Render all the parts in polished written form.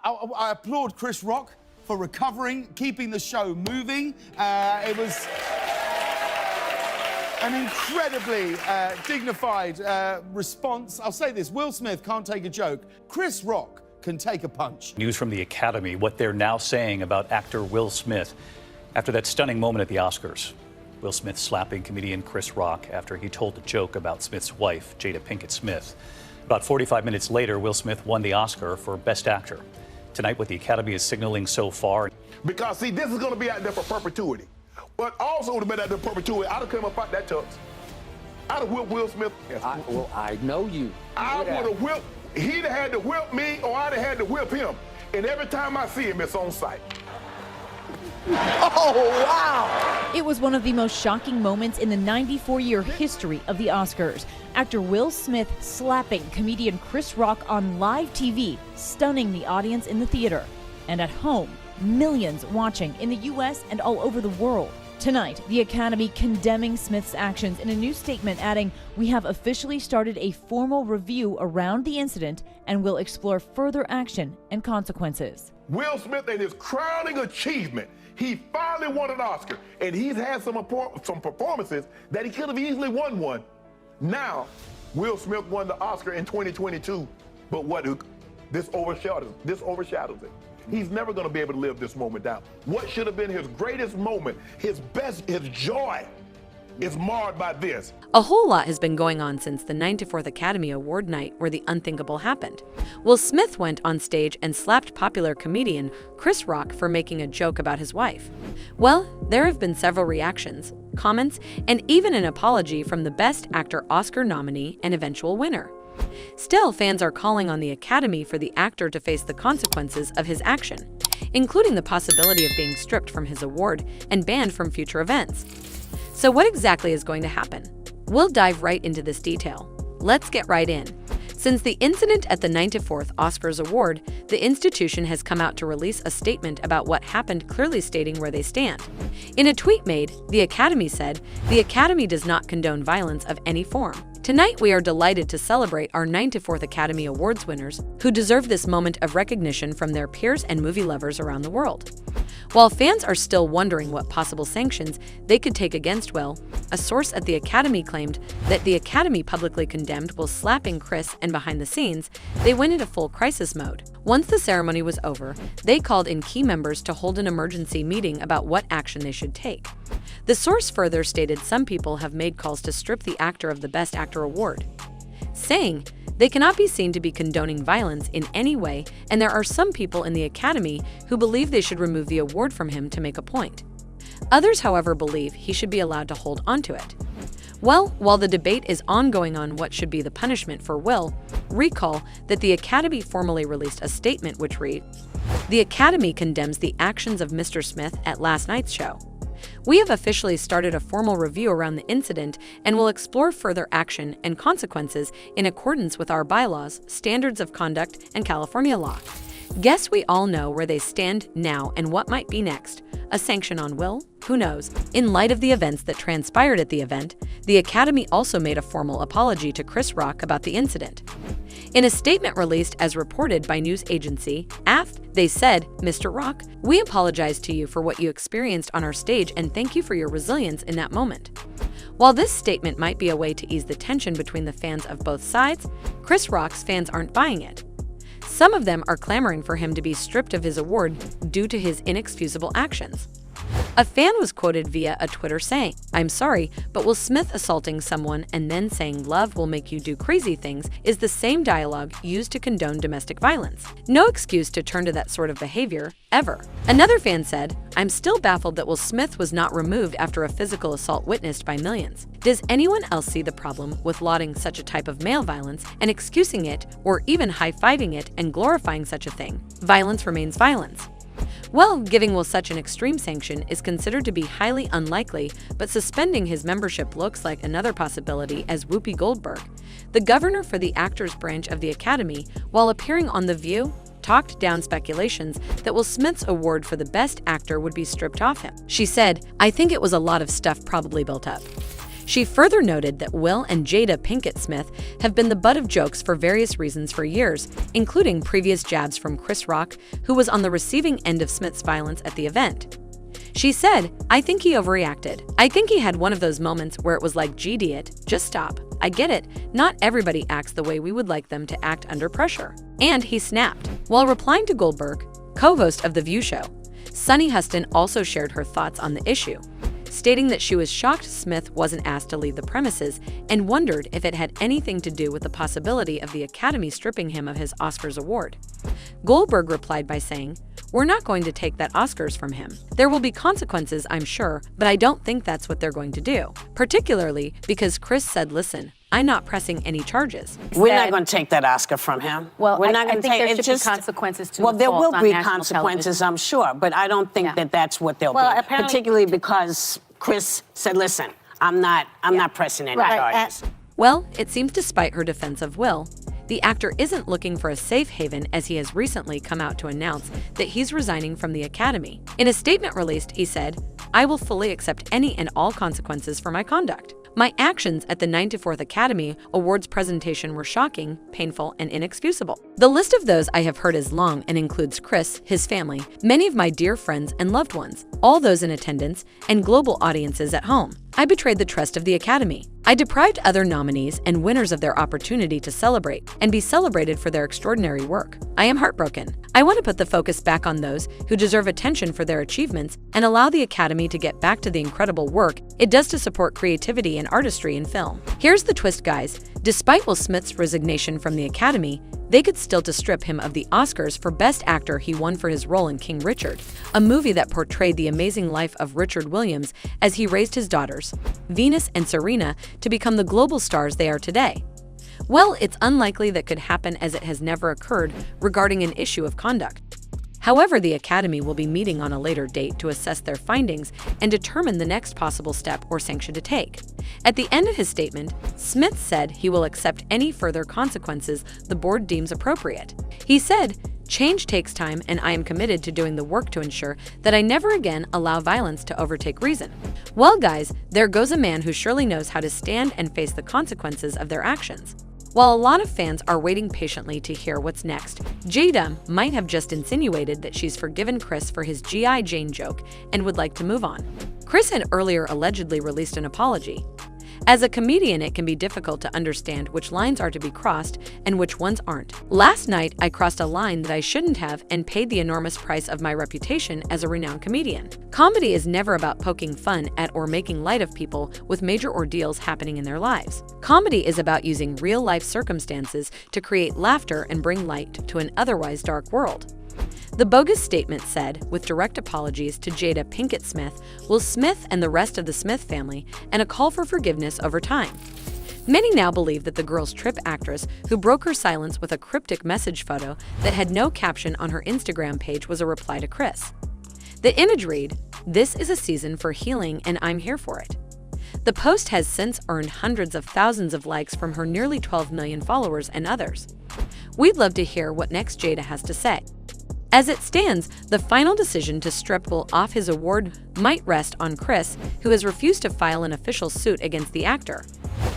I applaud Chris Rock for recovering, keeping the show moving. It was an incredibly dignified response. I'll say this, Will Smith can't take a joke. Chris Rock can take a punch. News from the Academy, what they're now saying about actor Will Smith after that stunning moment at the Oscars. Will Smith slapping comedian Chris Rock after he told a joke about Smith's wife, Jada Pinkett Smith. About 45 minutes later, Will Smith won the Oscar for Best Actor. Tonight, what the Academy is signaling so far. Because, see, this is going to be out there for perpetuity. But also would have been out there for perpetuity. I'd have come up out that tux. I'd have whipped Will Smith. Well, I know you. I would have whipped. He'd have had to whip me, or I'd have had to whip him. And every time I see him, it's on sight. Oh, wow! It was one of the most shocking moments in the 94-year history of the Oscars. Actor Will Smith slapping comedian Chris Rock on live TV, stunning the audience in the theater. And at home, millions watching in the U.S. and all over the world. Tonight, the Academy condemning Smith's actions in a new statement, adding, "We have officially started a formal review around the incident and will explore further action and consequences." Will Smith and his crowning achievement, he finally won an Oscar, and he's had some performances that he could have easily won one. Now, Will Smith won the Oscar in 2022, but this overshadows it. He's never going to be able to live this moment down. What should have been his greatest moment, his joy, is marred by this. A whole lot has been going on since the 94th Academy Award night where the unthinkable happened. Will Smith went on stage and slapped popular comedian Chris Rock for making a joke about his wife. Well, there have been several reactions, comments, and even an apology from the Best Actor Oscar nominee and eventual winner. Still, fans are calling on the Academy for the actor to face the consequences of his action, including the possibility of being stripped from his award and banned from future events. So what exactly is going to happen? We'll dive right into this detail. Let's get right in. Since the incident at the 94th Oscars Award, the institution has come out to release a statement about what happened, clearly stating where they stand. In a tweet made, the Academy said, "The Academy does not condone violence of any form. Tonight, we are delighted to celebrate our 94th Academy Awards winners who deserve this moment of recognition from their peers and movie lovers around the world." While fans are still wondering what possible sanctions they could take against Will, a source at the Academy claimed that the Academy publicly condemned Will slapping Chris, and behind the scenes, they went into full crisis mode. Once the ceremony was over, they called in key members to hold an emergency meeting about what action they should take. The source further stated some people have made calls to strip the actor of the Best Actor award, saying they cannot be seen to be condoning violence in any way, and there are some people in the Academy who believe they should remove the award from him to make a point. Others, however, believe he should be allowed to hold onto it. Well, while the debate is ongoing on what should be the punishment for Will, recall that the Academy formally released a statement which reads, "The Academy condemns the actions of Mr. Smith at last night's show. We have officially started a formal review around the incident and will explore further action and consequences in accordance with our bylaws, standards of conduct, and California law. Guess we all know where they stand now and what might be next. A sanction on Will? Who knows?" In light of the events that transpired at the event, the Academy also made a formal apology to Chris Rock about the incident. In a statement released as reported by news agency AFT, they said, "Mr. Rock, we apologize to you for what you experienced on our stage and thank you for your resilience in that moment." While this statement might be a way to ease the tension between the fans of both sides, Chris Rock's fans aren't buying it. Some of them are clamoring for him to be stripped of his award due to his inexcusable actions. A fan was quoted via a Twitter saying, "I'm sorry, but Will Smith assaulting someone and then saying love will make you do crazy things is the same dialogue used to condone domestic violence. No excuse to turn to that sort of behavior, ever." Another fan said, "I'm still baffled that Will Smith was not removed after a physical assault witnessed by millions. Does anyone else see the problem with lauding such a type of male violence and excusing it or even high-fiving it and glorifying such a thing? Violence remains violence." Well, giving Will such an extreme sanction is considered to be highly unlikely, but suspending his membership looks like another possibility, as Whoopi Goldberg, the governor for the actors branch of the Academy, while appearing on The View, talked down speculations that Will Smith's award for the Best Actor would be stripped off him. She said, "I think it was a lot of stuff probably built up." She further noted that Will and Jada Pinkett Smith have been the butt of jokes for various reasons for years, including previous jabs from Chris Rock, who was on the receiving end of Smith's violence at the event. She said, "I think he overreacted. I think he had one of those moments where it was like, gee, idiot, just stop. I get it. Not everybody acts the way we would like them to act under pressure." And he snapped. While replying to Goldberg, co-host of The View show, Sunny Huston also shared her thoughts on the issue, stating that she was shocked Smith wasn't asked to leave the premises and wondered if it had anything to do with the possibility of the Academy stripping him of his Oscars award. Goldberg replied by saying, "We're not going to take that Oscars from him. There will be consequences, I'm sure, but I don't think that's what they're going to do. Particularly because Chris said, listen, I'm not pressing any charges." We're not going to take that Oscar from him. Well, we're not I going to think take there it. should be consequences to Well, there assault will on be national consequences, television. I'm sure, but I don't think that that's what they'll Well, be. apparently- Particularly because Chris said, "Listen, I'm not pressing any charges." Well, it seems despite her defense of Will, the actor isn't looking for a safe haven, as he has recently come out to announce that he's resigning from the Academy. In a statement released, he said, "I will fully accept any and all consequences for my conduct. My actions at the 94th Academy Awards presentation were shocking, painful, and inexcusable. The list of those I have heard is long and includes Chris, his family, many of my dear friends and loved ones, all those in attendance, and global audiences at home. I betrayed the trust of the Academy. I deprived other nominees and winners of their opportunity to celebrate and be celebrated for their extraordinary work. I am heartbroken. I want to put the focus back on those who deserve attention for their achievements and allow the Academy to get back to the incredible work it does to support creativity and artistry in film." Here's the twist, guys. Despite Will Smith's resignation from the Academy, they could still strip him of the Oscars for Best Actor he won for his role in King Richard, a movie that portrayed the amazing life of Richard Williams as he raised his daughters, Venus and Serena, to become the global stars they are today. Well, it's unlikely that could happen, as it has never occurred regarding an issue of conduct. However, the Academy will be meeting on a later date to assess their findings and determine the next possible step or sanction to take. At the end of his statement, Smith said he will accept any further consequences the board deems appropriate. He said, "Change takes time, and I am committed to doing the work to ensure that I never again allow violence to overtake reason." Well, guys, there goes a man who surely knows how to stand and face the consequences of their actions. While a lot of fans are waiting patiently to hear what's next, Jada might have just insinuated that she's forgiven Chris for his G.I. Jane joke and would like to move on. Chris had earlier allegedly released an apology. As a comedian, it can be difficult to understand which lines are to be crossed and which ones aren't. "Last night, I crossed a line that I shouldn't have and paid the enormous price of my reputation as a renowned comedian. Comedy is never about poking fun at or making light of people with major ordeals happening in their lives. Comedy is about using real-life circumstances to create laughter and bring light to an otherwise dark world." The bogus statement said, with direct apologies to Jada Pinkett Smith, Will Smith, and the rest of the Smith family, and a call for forgiveness over time. Many now believe that the Girls Trip actress, who broke her silence with a cryptic message photo that had no caption on her Instagram page, was a reply to Chris. The image read, "This is a season for healing and I'm here for it." The post has since earned hundreds of thousands of likes from her nearly 12 million followers and others. We'd love to hear what next Jada has to say. As it stands, the final decision to strip Will off his award might rest on Chris, who has refused to file an official suit against the actor.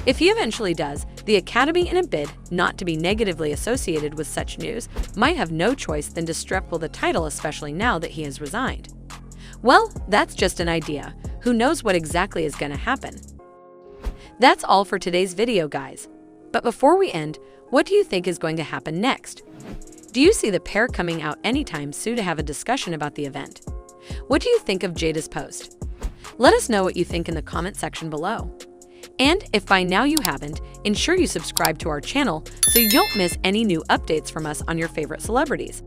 If he eventually does, the Academy, in a bid not to be negatively associated with such news, might have no choice than to strip Will the title, especially now that he has resigned. Well, that's just an idea. Who knows what exactly is going to happen? That's all for today's video, guys. But before we end, what do you think is going to happen next? Do you see the pair coming out anytime soon to have a discussion about the event? What do you think of Jada's post? Let us know what you think in the comment section below. And if by now you haven't, ensure you subscribe to our channel so you don't miss any new updates from us on your favorite celebrities.